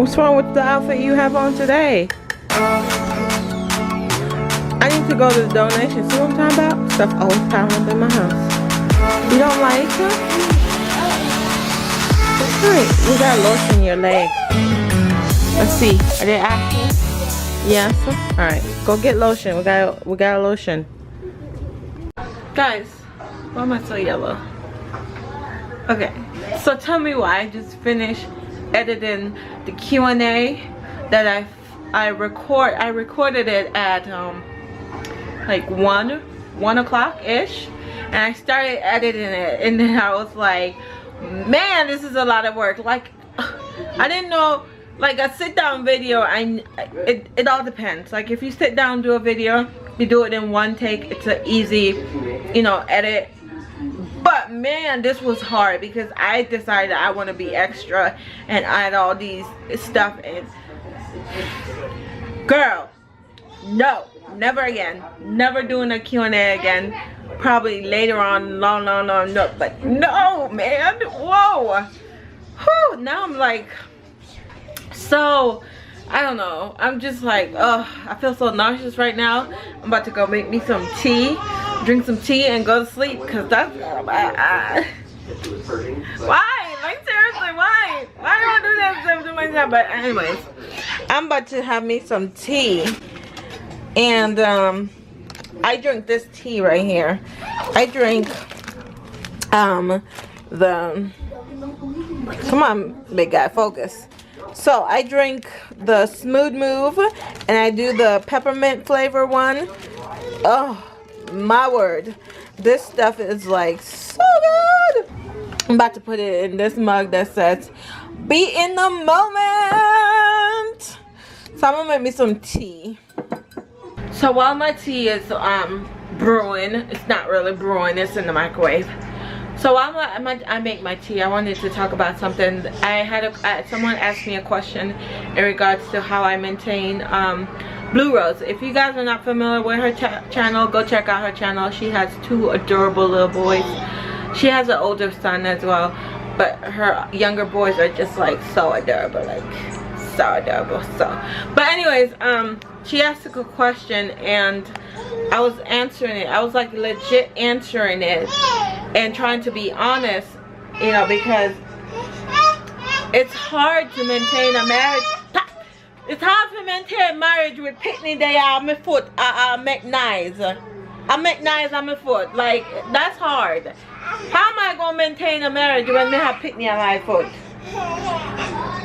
What's wrong with the outfit you have on today? I need to go to the donation. See what I'm talking about? Stuff always piling up in my house. You don't like it? Alright, you got lotion in your leg. Let's see. Are they asking? Yes. Alright, go get lotion. We got lotion. Guys, why am I so yellow? Okay, so tell me why I just finished editing the Q&A that I recorded it at like 1 o'clock ish, and I started editing it, and then I was like, man, this is a lot of work. Like, I didn't know, like a sit down video, it all depends. Like if you sit down and do a video, you do it in one take, it's an easy, you know, edit. But man, this was hard because I decided I want to be extra and add all these stuff in. Girl, no, never again. Never doing a Q&A again. Probably later on, no, but no, man, whoa. Whew, now I'm like, so, I don't know. I'm just like, oh, I feel so nauseous right now. I'm about to go make me some tea, drink some tea, and go to sleep because that's why? Like seriously, why? Why do I do that stuff to myself? But anyways, I'm about to have me some tea, and I drink this tea right here. I drink come on, big guy, focus. So I drink the Smooth Move, and I do the peppermint flavor one. Oh my word, this stuff is like so good. I'm about to put it in this mug that says be in the moment. So I'm gonna make me some tea. So while my tea is brewing, it's not really brewing, it's in the microwave. So while I make my tea, I wanted to talk about something. Someone asked me a question in regards to how I maintain Blue Rose. If you guys are not familiar with her channel, go check out her channel. She has 2 adorable little boys. She has an older son as well, but her younger boys are just like so adorable, like so adorable. So, but anyways, she asked a good question and I was answering it. I was like legit answering it and trying to be honest, you know, because it's hard to maintain a marriage. It's hard to maintain a marriage with picnic day on my foot. I make nice on my foot. Like, that's hard. How am I gonna maintain a marriage when they have picnic on my foot?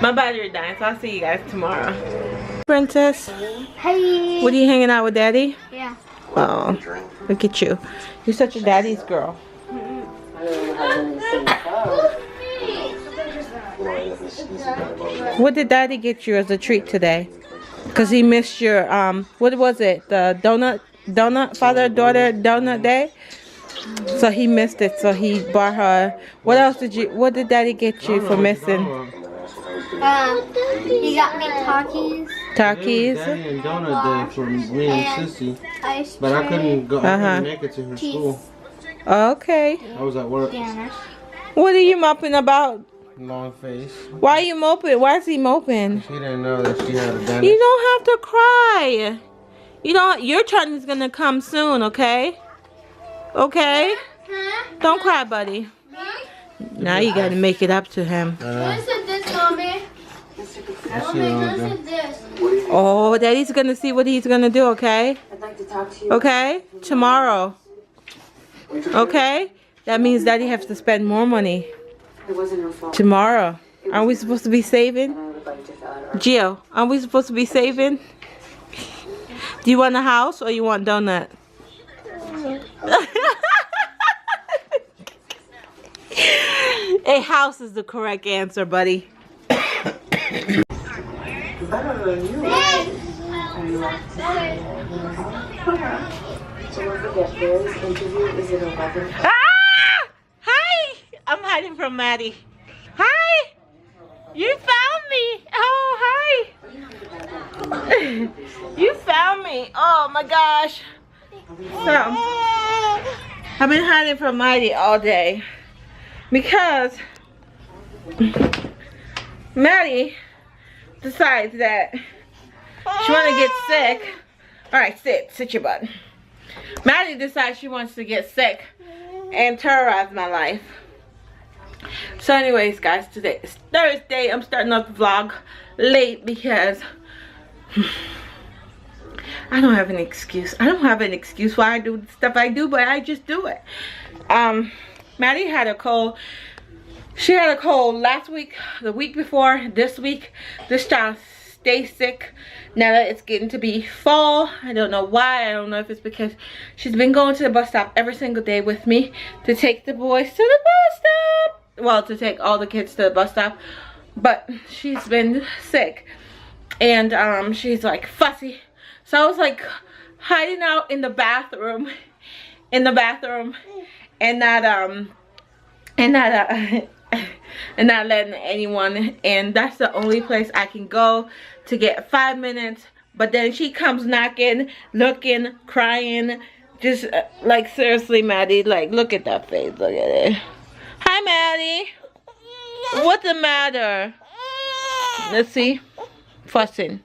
My battery died, so I'll see you guys tomorrow. Princess. Hey. What are you hanging out with, Daddy? Yeah. Oh, look at you. You're such a daddy's girl. What did Daddy get you as a treat today? Because he missed your, what was it? The donut, father-daughter donut day? So he missed it, so he bought her. What did Daddy get you for missing? He got me Takis. Takis? Daddy and donut day for me and Sissy. But I couldn't go, I couldn't make it to her school. Okay. I was at work. What are you moping about? Long face. Why are you moping? Why is he moping? She didn't know that she had a dentist. You don't have to cry. You don't. Your turn is gonna come soon, okay? Okay? Don't cry, buddy. Now you gotta make it up to him. Listen this, Mommy. Mommy, listen this. Oh, Daddy's gonna see what he's gonna do, okay? I'd like to talk to you. Okay? Tomorrow. Okay? That means Daddy has to spend more money. It wasn't her fault. Tomorrow. Aren't we supposed to be saving? I would like to fill out our... Gio, aren't we supposed to be saving? Do you want a house or you want donut? A house is the correct answer, buddy. Better than you. So don't forget, Barry's interview is at 11. Ah! Hi! I'm hiding from Maddie. Hi! You found me! Oh, hi! You found me! Oh my gosh! So, I've been hiding from Maddie all day because Maddie decides that she want to get sick. Alright, sit your butt. Maddie decides she wants to get sick and terrorize my life. So anyways, guys, today is Thursday. I'm starting off the vlog late because I don't have an excuse. I don't have an excuse why I do the stuff I do, but I just do it. Maddie had a cold. She had a cold last week, the week before, this week. This child stays sick now that it's getting to be fall. I don't know why. I don't know if it's because she's been going to the bus stop every single day with me to take the boys to the bus stop. Well, to take all the kids to the bus stop. But she's been sick. And she's like fussy. So I was like hiding out in the bathroom. And not letting anyone in. That's the only place I can go to get 5 minutes. But then she comes knocking, looking, crying, just like seriously, Maddie, like look at that face, look at it. Hi, Maddie. What's the matter? Let's see, fussing.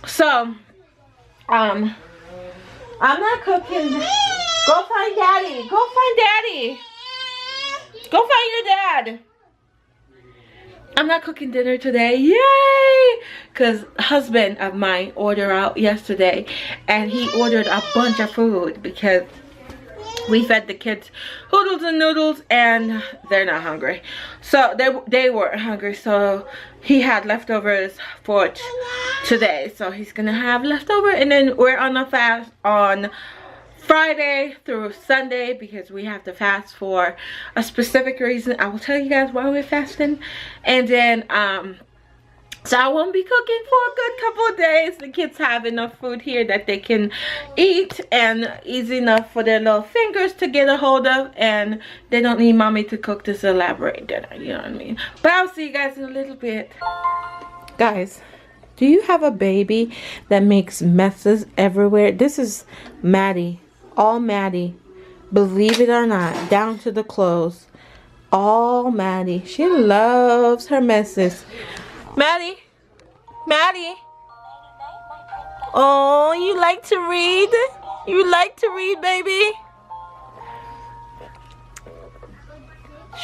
So I'm not cooking. Go find Daddy. Go find Daddy. Go find your dad. I'm not cooking dinner today. Yay! Because husband of mine ordered out yesterday. And he ordered a bunch of food. Because we fed the kids hoodles and noodles. And they're not hungry. So they weren't hungry. So he had leftovers for today. So he's going to have leftover. And then we're on a fast on Friday through Sunday because we have to fast for a specific reason. I will tell you guys why we're fasting. And then so I won't be cooking for a good couple of days. The kids have enough food here that they can eat and easy enough for their little fingers to get a hold of, and they don't need mommy to cook this elaborate dinner, you know what I mean? But I'll see you guys in a little bit. Guys, do you have a baby that makes messes everywhere? This is Maddie. All Maddie, believe it or not, down to the clothes. All Maddie. She loves her messes. Maddie, Maddie. Oh, you like to read? You like to read, baby?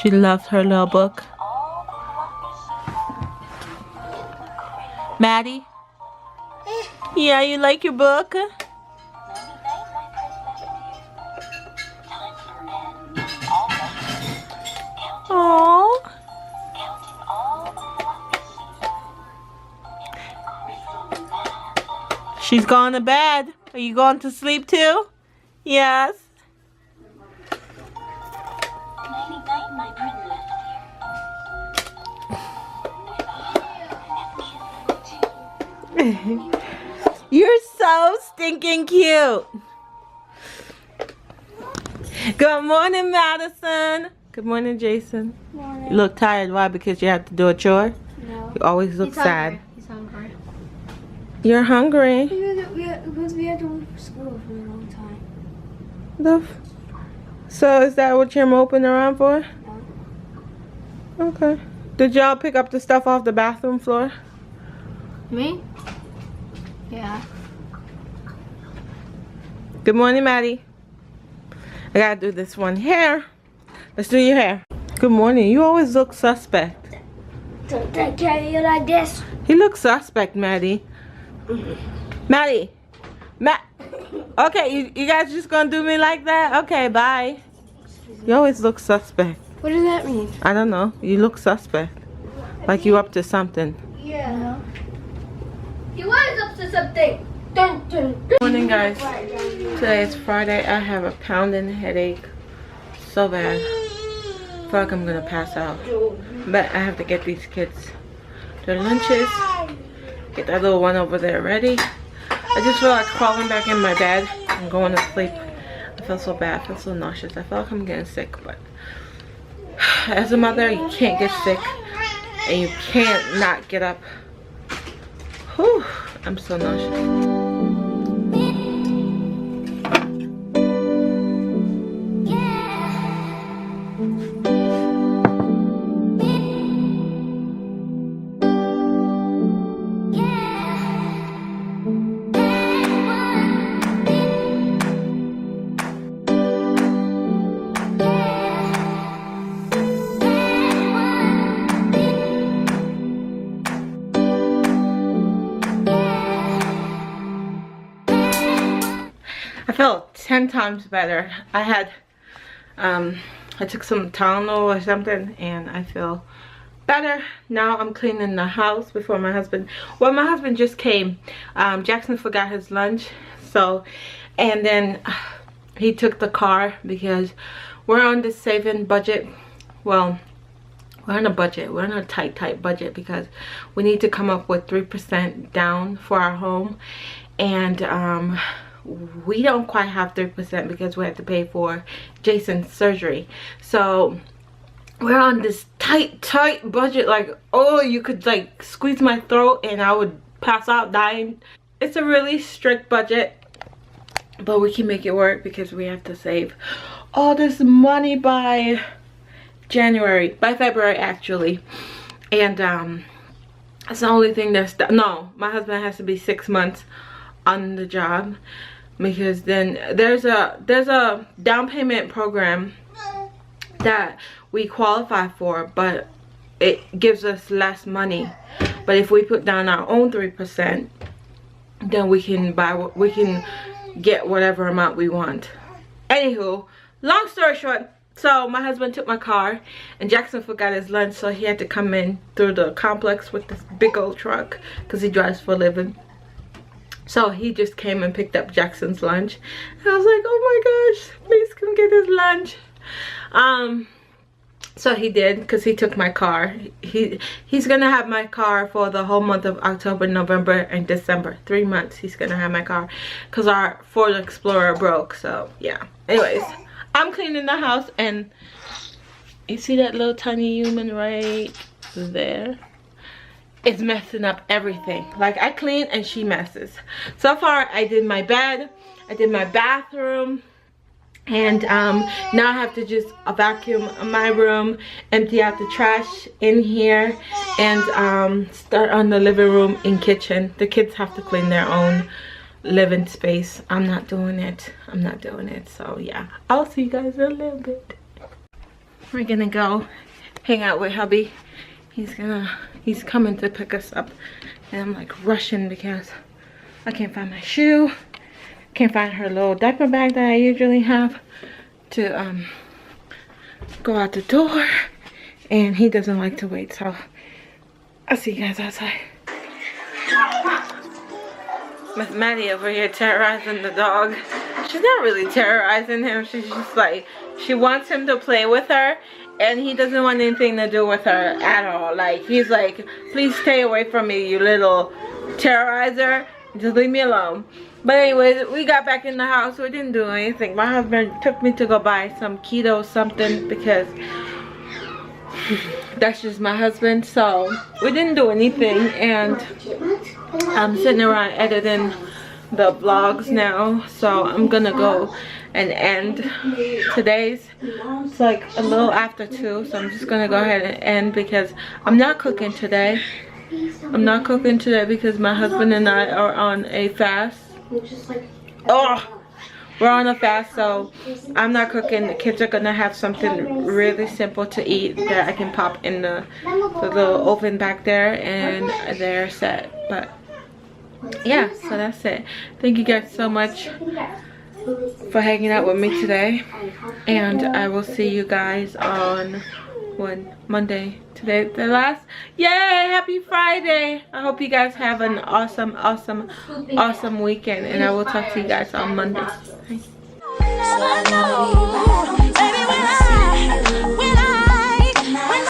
She loves her little book. Maddie? Yeah, you like your book? Oh. She's gone to bed. Are you going to sleep too? Yes. You're so stinking cute. Good morning, Madison. Good morning, Jason. Morning. You look tired. Why? Because you have to do a chore? No. You always look sad. He's hungry. You're hungry. Because we had to wait for school for a long time. So is that what you're moping around for? No. Okay. Did y'all pick up the stuff off the bathroom floor? Me? Yeah. Good morning, Maddie. I gotta do this one hair. Let's do your hair. Good morning. You always look suspect. Don't take care of you like this. He looks suspect, Maddie. Maddie. Okay, you guys just gonna do me like that? Okay, bye. You always look suspect. What does that mean? I don't know. You look suspect. Like you up to something. Yeah. He was up to something. Good morning, guys. Today is Friday. I have a pounding headache. So bad. I feel like I'm gonna pass out. But I have to get these kids their lunches. Get that little one over there ready. I just feel like crawling back in my bed and going to sleep. I feel so bad. I feel so nauseous. I feel like I'm getting sick. But as a mother, you can't get sick. And you can't not get up. Whew. I'm so nauseous. I feel 10 times better. I took some Tylenol or something and I feel better. Now I'm cleaning the house before my husband, well, my husband just came. Jackson forgot his lunch, so, and then he took the car because we're on this saving budget. Well, we're on a budget. We're on a tight budget because we need to come up with 3% down for our home, and we don't quite have 3% because we have to pay for Jason's surgery. So we're on this tight budget, like, oh, you could like squeeze my throat and I would pass out dying. It's a really strict budget, but we can make it work because we have to save all this money by February actually. And that's the only thing that's no, my husband has to be 6 months on the job, because then there's a down payment program that we qualify for, but it gives us less money. But if we put down our own 3%, then we can get whatever amount we want. Anywho, long story short, so my husband took my car and Jackson forgot his lunch, so he had to come in through the complex with this big old truck because he drives for a living. So he just came and picked up Jackson's lunch. And I was like, oh my gosh, please come get his lunch. So he did, because he took my car. He's gonna have my car for the whole month of October, November, and December. 3 months he's gonna have my car because our Ford Explorer broke. So yeah, anyways, I'm cleaning the house, and you see that little tiny human right there? It's messing up everything. Like, I clean and she messes. So far I did my bed, I did my bathroom, and now I have to just vacuum my room, empty out the trash in here, and start on the living room and kitchen. The kids have to clean their own living space. I'm not doing it. I'm not doing it. So yeah, I'll see you guys in a little bit. We're gonna go hang out with hubby. He's coming to pick us up, and I'm like rushing because I can't find my shoe. Can't find her little diaper bag that I usually have to go out the door, and he doesn't like to wait, so I'll see you guys outside. Miss Maddie over here terrorizing the dog. She's not really terrorizing him, she's just like, she wants him to play with her, and he doesn't want anything to do with her at all. Like, he's like, please stay away from me, you little terrorizer, just leave me alone. But anyways, we got back in the house. We didn't do anything. My husband took me to go buy some keto something because that's just my husband. So we didn't do anything, and I'm sitting around editing the vlogs now. So I'm gonna go and end today's. It's like a little after 2, so I'm just gonna go ahead and end because I'm not cooking today. I'm not cooking today because my husband and I are on a fast. Oh, we're on a fast, so I'm not cooking. The kids are gonna have something really simple to eat that I can pop in the little oven back there, and they're set. But yeah, so that's it. Thank you guys so much for hanging out with me today, and I will see you guys on Monday. Today the last. Yay, happy Friday. I hope you guys have an awesome weekend, and I will talk to you guys on Monday. Bye.